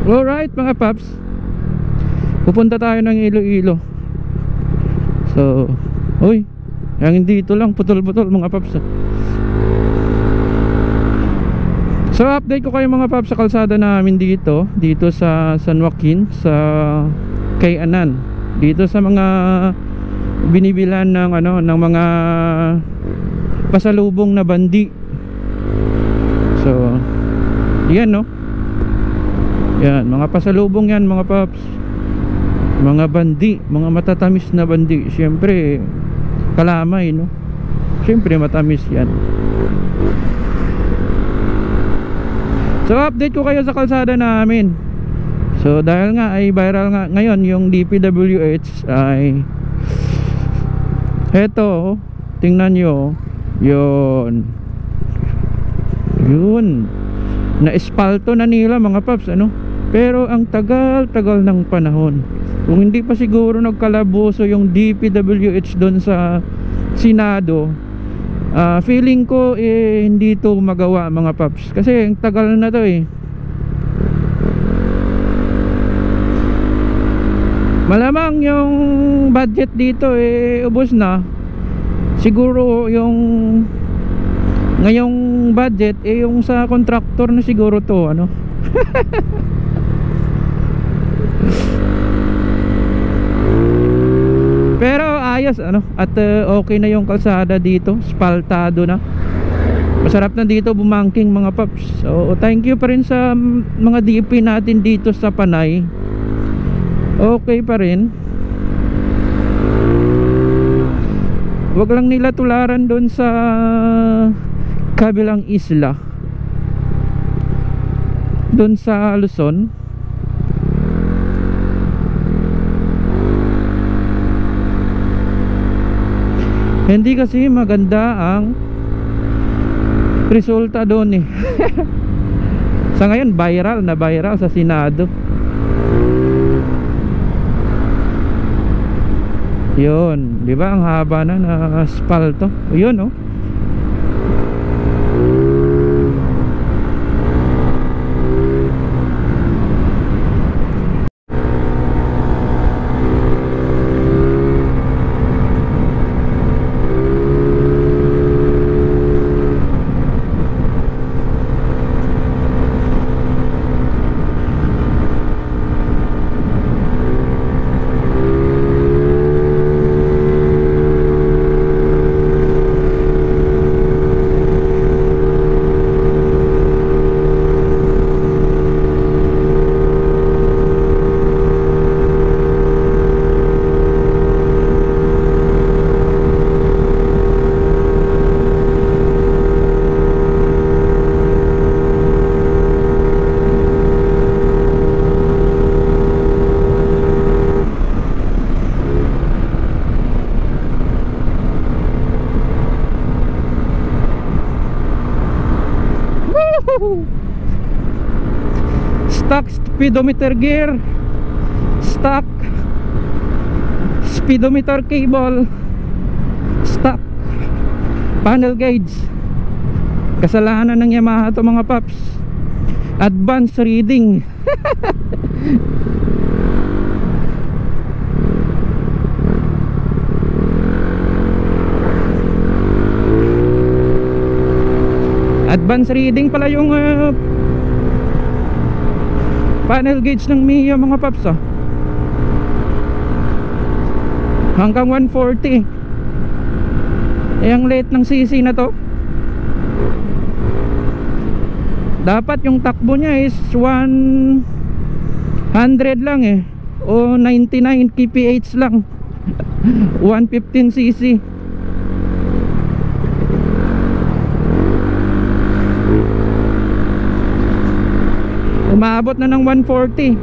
Alright mga paps, pupunta tayo ng Iloilo. So, uy, yung dito lang, putol-putol mga paps. So update ko kayo mga paps sa kalsada namin dito sa San Joaquin, sa kay Anan, dito sa mga binibilan ng ng mga pasalubong na bandi. So, yan no. Yan, mga pasalubong yan mga paps. Mga bandi, mga matatamis na bandi. Siyempre, kalamay no. Siyempre matamis yan. So update ko kayo sa kalsada namin. So dahil nga ay viral nga ngayon yung DPWH ay eto, tingnan nyo. Yun na espalto na nila mga paps pero ang tagal-tagal ng panahon. Kung hindi pa siguro nagkalaboso yung DPWH doon sa Senado, feeling ko hindi to magawa mga paps, kasi ang tagal na to Malamang yung budget dito ubos na. Siguro yung ngayong budget yung sa contractor na siguro to Pero ayos at okay na yung kalsada dito, spaltado na. Masarap na dito bumangking mga paps. So thank you pa rin sa mga DP natin dito sa Panay. Okay pa rin. Wag lang nila tularan doon sa kabilang isla, doon sa Luzon. Hindi kasi maganda ang resulta doon Sa ngayon viral sa Senado. Yun, di ba ang haba na asfalto? Yun stock speedometer gear, stock speedometer cable, stock panel gauge. Kasalanan ng Yamaha to mga paps. Advanced reading. Advanced reading pala yung panel gauge ng Mia mga paps hanggang 140. Ang late ng CC na to. Dapat yung takbo niya is 100 lang o 99 kph lang. 115 cc. Umaabot na ng 140.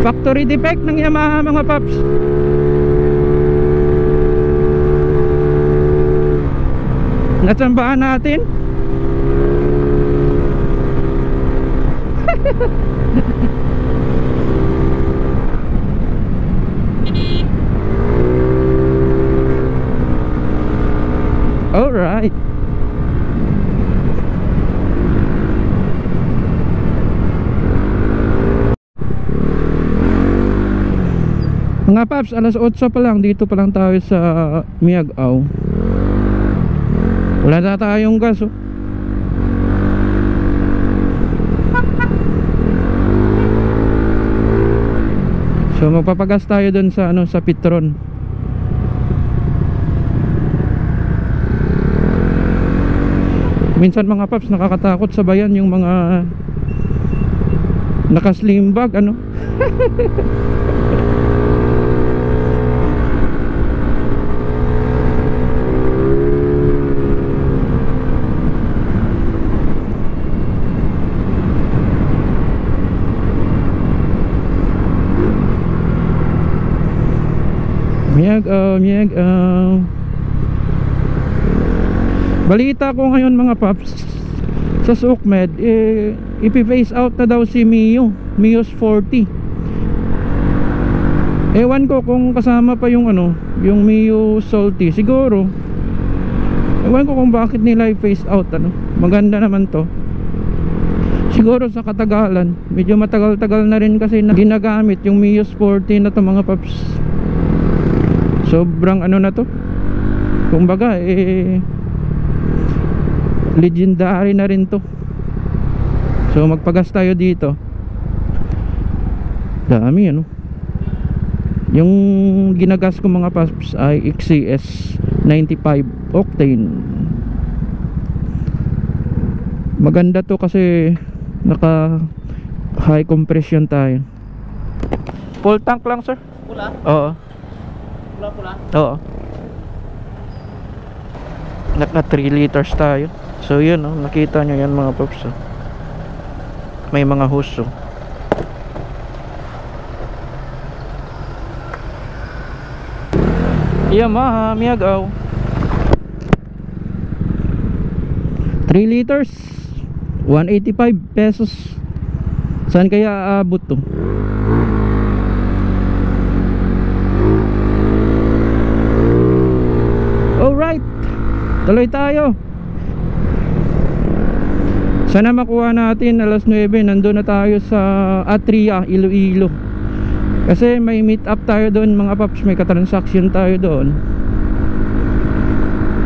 Factory defect ng Yamaha mga paps. Natsambahan natin. Alright. Mga paps, alas 8 pa lang, dito pa lang tayo sa Miag-Ao. Wala na tayong gas, oh. So magpapagas tayo dun sa ano, sa Petron. Minsan mga paps, nakakatakot sa bayan yung mga naka-slim bag, ano. Miag-Ao. Balita ko ngayon mga paps, sa Sukmed, ipi-phase out na daw si Mio's 40. Ewan ko kung kasama pa yung ano, yung Mio Salty. Siguro, ewan ko kung bakit nila i-phase out, ano. Maganda naman to. Siguro sa katagalan, medyo matagal-tagal na rin kasi na ginagamit yung Mio's 40 na to mga paps. Sobrang ano na to, kumbaga legendary na rin to. So magpagas tayo dito. Dami ano. Yung ginagas ko mga paps ay XCS 95 octane. Maganda to kasi naka high compression tayo. Full tank lang sir. Pula? Oo. Pula? Oo. Naka 3 liters tayo. So yun, oh, nakita nyo yan mga paps, oh. May mga hose, oh. Yamaha Miag-Ao 3 liters 185 pesos. Saan kaya aabot to? Alright, tuloy tayo. Sana makuha natin alas 9. Nandun na tayo sa Atria, Iloilo. Kasi may meet up tayo doon mga paps. May katransaction tayo doon.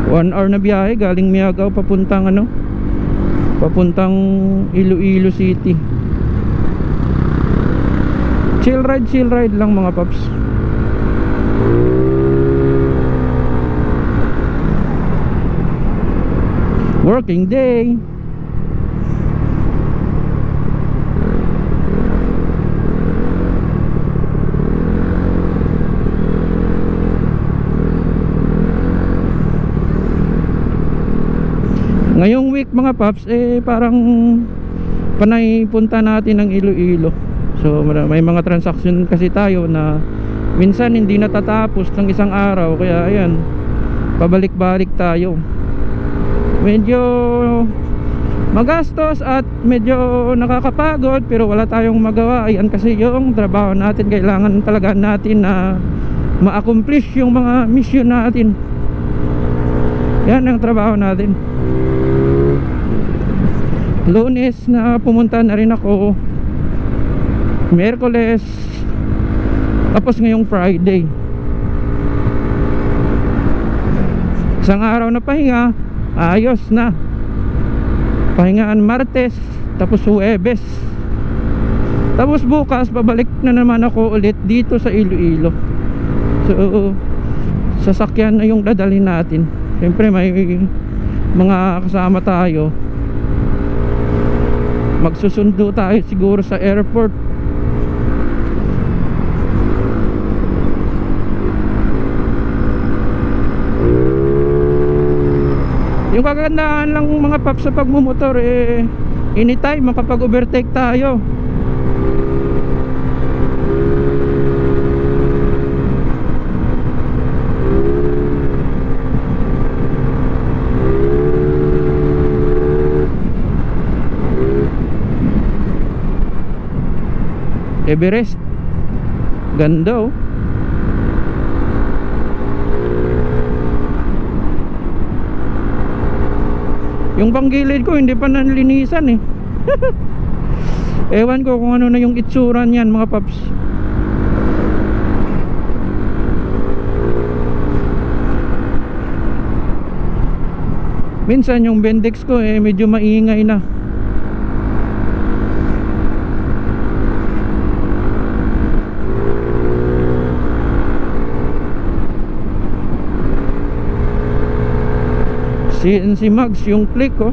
1 hour na biyahe galing Miag-Ao papuntang ano, papuntang Iloilo City. Chill ride lang mga paps. Working day. Ngayong week mga paps, parang panay punta natin ng Iloilo. So may mga transaction kasi tayo na minsan hindi natatapos ng isang araw. Kaya ayan, pabalik-balik tayo. Medyo magastos at medyo nakakapagod, pero wala tayong magawa. Ayan kasi yung trabaho natin. Kailangan talaga natin na ma-accomplish yung mga mission natin. Yan ang trabaho natin. Lunes na pumunta na rin ako, Miyerkules, tapos ngayong Friday. Isang araw na pahinga, ayos na. Pahingaan Martes, tapos Huwebes. Tapos bukas babalik na naman ako ulit dito sa Iloilo. So sasakyan na yung dadalhin natin. Siyempre may mga kasama tayo. Magsusundo tayo siguro sa airport. Yung kagandahan lang mga paps sa pagmumotor, anytime makapag-overtake tayo. Everest, ganda oh. Yung panggilid ko hindi pa nanlinisan eh. Ewan ko kung ano na yung itsura niyan mga paps. Minsan yung Bendex ko medyo maingay na. CNC Max yung click oh.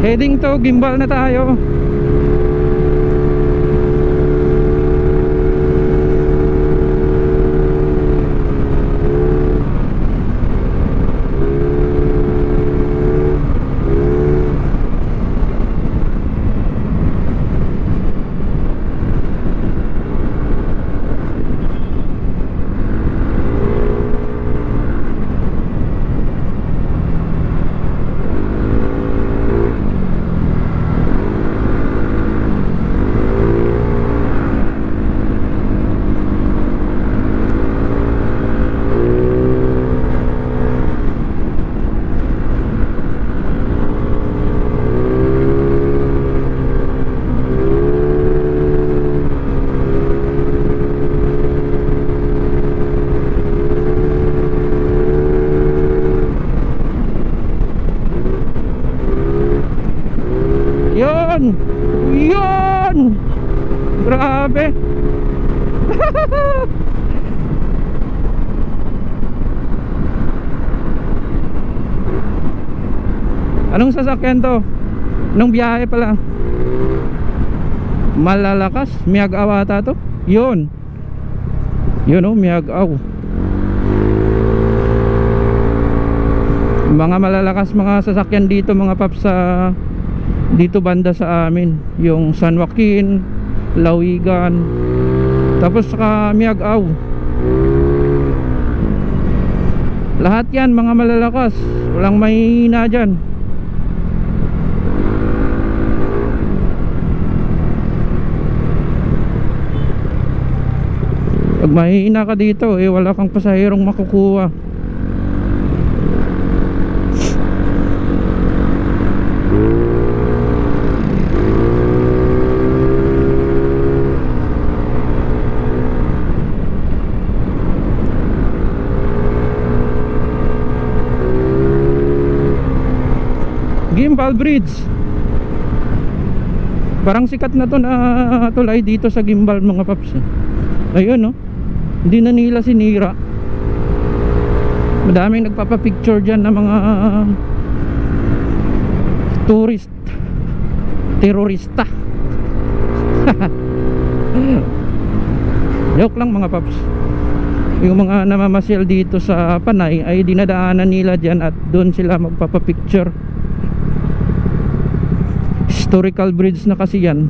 Heading to gimbal na tayo. Yun! Grabe! Anong sasakyan to? Anong biyahe pala? Malalakas? Miyag-aw ata to? Yun! Yun oh, Miyag-aw. Mga malalakas mga sasakyan dito mga paps sa dito banda sa amin, yung San Joaquin, Lawigan, tapos saka Miyag-aw. Lahat yan mga malalakas, walang mahihina dyan. Pag mahihina ka dito wala kang pasahirong makukuha. Gimbal Bridge. Parang sikat na to na tulay dito sa gimbal mga paps. Ayun no. Hindi na nila sinira. Madaming nagpapapicture dyan na mga tourist, terorista. Joke lang mga paps. Yung mga namamasyal dito sa Panay ay dinadaanan nila dyan at doon sila magpapapicture. Historical bridge na kasi yan.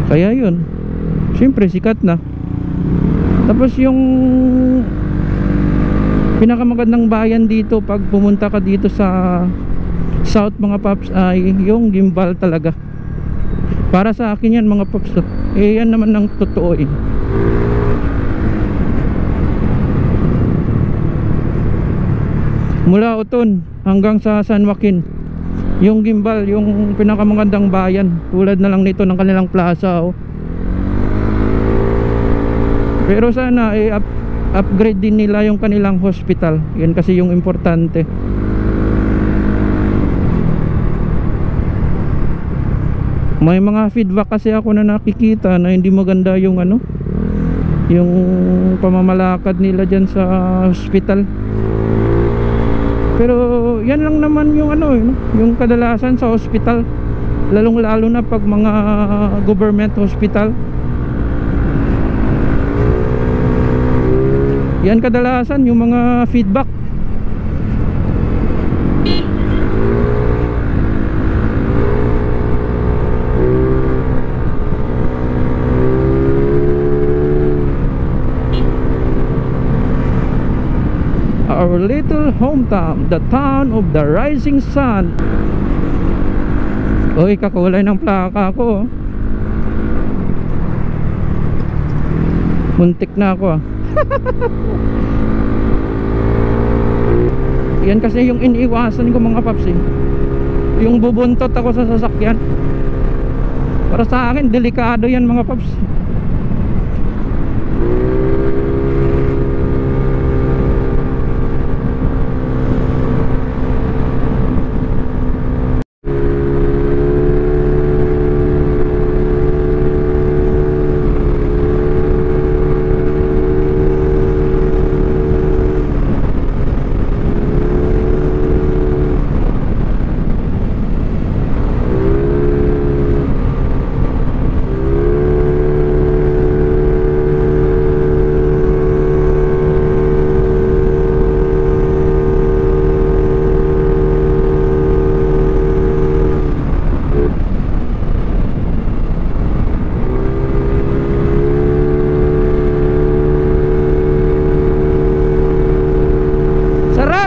Kaya yun, siyempre sikat na. Tapos yung pinakamagandang bayan dito pag pumunta ka dito sa South mga paps ay yung gimbal talaga. Para sa akin yan mga paps. Yan naman ang totoo Mula Uton hanggang sa San Joaquin, yung gimbal, yung pinakamagandang bayan. Tulad na lang nito ng kanilang plaza Pero sana upgrade din nila yung kanilang hospital. Yan kasi yung importante. May mga feedback kasi ako na nakikita na hindi maganda yung yung pamamalakad nila dyan sa hospital. Pero yan lang naman yung yung kadalasan sa hospital, lalong lalo na pag mga government hospital. Yan kadalasan yung mga feedback. Our little hometown, the town of the rising sun. Uy, kakulay ng plaka ko. Muntik na ako Yan kasi yung iniiwasan ko mga paps yung bubuntot ako sa sasakyan. Para sa akin delikado yan mga paps.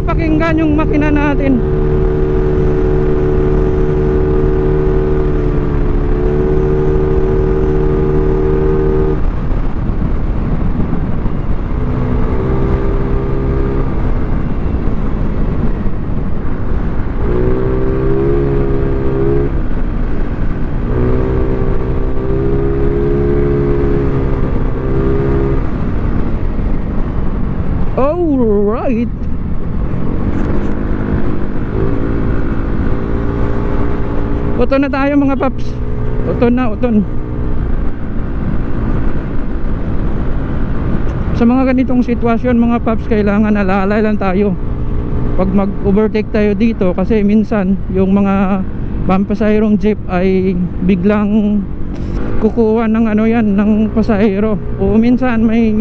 Pakinggan yung makina natin. Alright. Uton na tayo mga paps. Uton na, uton. Sa mga ganitong sitwasyon mga paps, kailangan alalay lang tayo pag mag-overtake tayo dito, kasi minsan yung mga pampasahirong jeep ay biglang kukuha ng ano yan, ng pasahero, o minsan may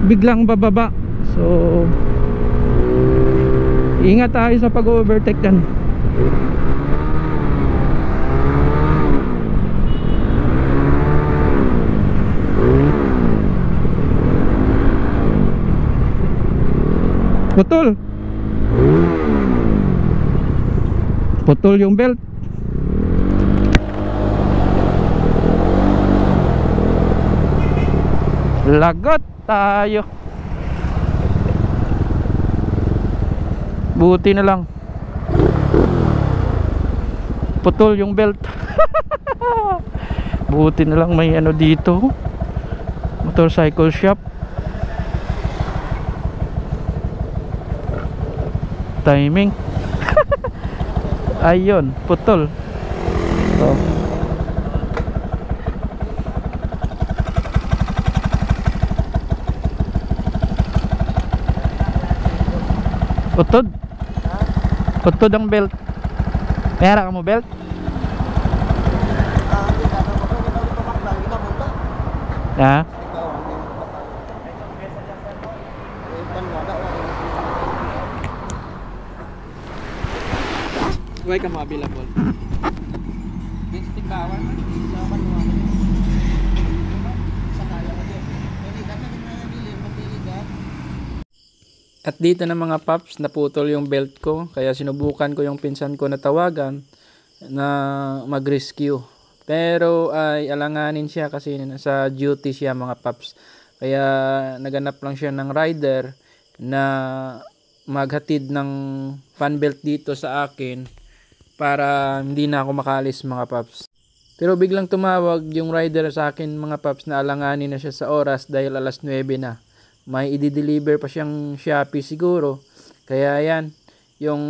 biglang bababa. So ingat tayo sa pag-overtake yan. Putol. Putol yung belt. Lagot tayo. Buti na lang putol yung belt. Buti na lang may ano dito, motorcycle shop. Timing. Ayun, putol. Oh. Putod. Putod ang belt. Mayara ka mo belt? Ha? Huwag ka mo available. At dito na mga paps, naputol yung belt ko, kaya sinubukan ko yung pinsan ko na tawagan na mag-rescue. Pero ay alanganin siya kasi nasa duty siya mga paps. Kaya naganap lang siya ng rider na maghatid ng fan belt dito sa akin para hindi na ako makaalis mga paps. Pero biglang tumawag yung rider sa akin mga paps na alanganin na siya sa oras dahil alas 9 na. May i-deliver pa siyang Shopee siguro. Kaya yan, yung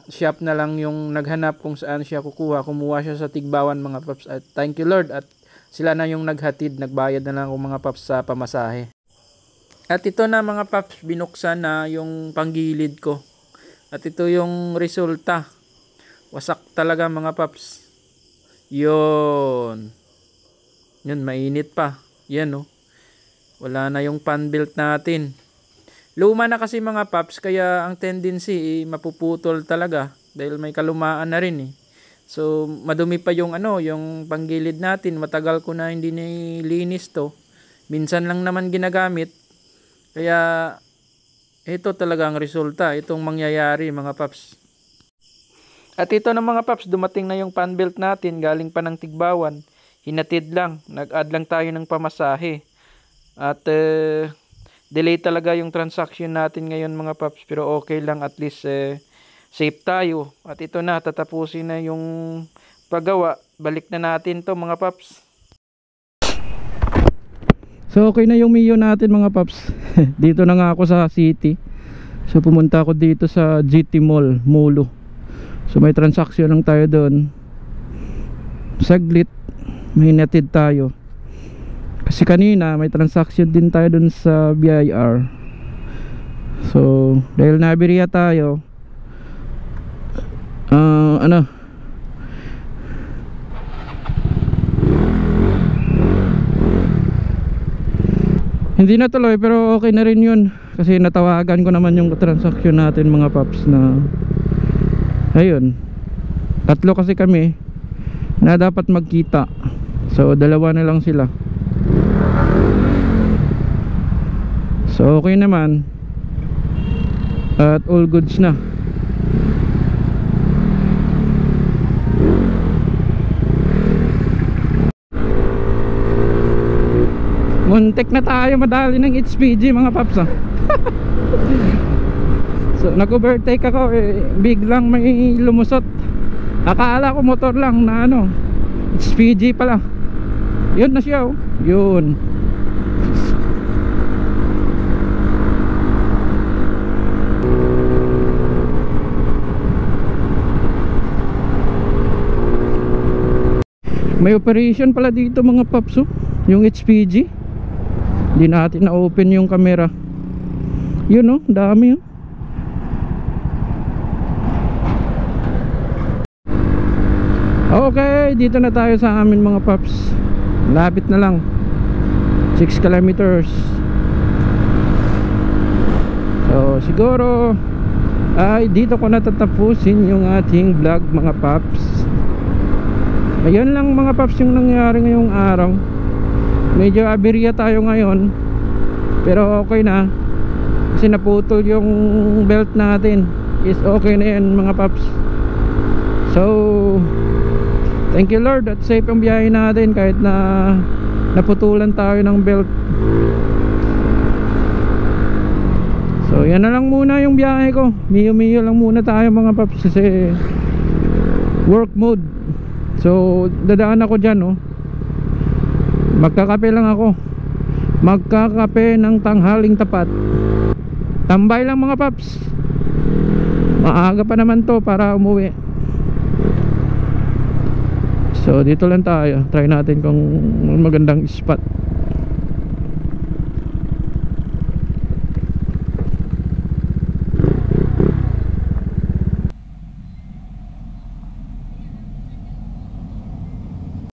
shop na lang yung naghanap kung saan siya kukuha. Kumuha siya sa Tigbawan mga paps. At thank you Lord, at sila na yung naghatid. Nagbayad na lang ako mga paps sa pamasahe. At ito na mga paps, binuksan na yung panggilid ko. At ito yung resulta. Wasak talaga mga paps. Yun, mainit pa. Yan oh. Wala na yung fan belt natin. Luma na kasi mga paps, kaya ang tendency mapuputol talaga dahil may kalumaan na rin eh. So madumi pa yung yung panggilid natin. Matagal ko na hindi nilinis to. Minsan lang naman ginagamit. Kaya ito talaga ang resulta, itong mangyayari mga paps. At ito na mga paps, dumating na yung fan belt natin, galing pa ng Tigbawan. Hinatid lang, nag-add lang tayo ng pamasahe. At delay talaga yung transaction natin ngayon mga paps, pero okay lang, at least safe tayo. At ito na, tatapusin na yung paggawa. Balik na natin to mga paps. So okay na yung Mio natin mga paps. Dito na nga ako sa city. So pumunta ako dito sa GT Mall, Molo. So may transaction lang tayo doon. Saglit, may natid tayo. Kasi kanina may transaction din tayo doon sa BIR. So dahil nabiriya tayo, hindi na tuloy, pero okay na rin yun. Kasi natawagan ko naman yung transaction natin mga paps na ayun, 3 kasi kami na dapat magkita. So 2 na lang sila. So okay naman. At all goods na. Muntik na tayo madali ng HPG mga paps So nag-overtake ako biglang may lumusot. Akala ko motor lang na HPG pala. Yun na siya Yun. May operation pala dito mga paps yung HPG. Hindi natin na-open yung camera. Yun dami Okay, dito na tayo sa amin mga paps. Lapit na lang, 6 kilometers. So siguro ay dito ko natatapusin yung ating vlog mga paps. Ayun lang mga paps yung nangyari ngayong araw. Medyo aberya tayo ngayon, pero okay na kasi naputol yung belt natin. Is okay na yan mga paps. So thank you Lord at safe ang biyahe natin kahit na naputulan tayo ng belt. So yan na lang muna yung biyahe ko. Mio lang muna tayo mga paps kasi work mode. So dadaan ako dyan magkakape lang ako. Magkakape ng tanghaling tapat. Tambay lang mga paps. Maaga pa naman to para umuwi. So dito lang tayo. Try natin kung magandang spot.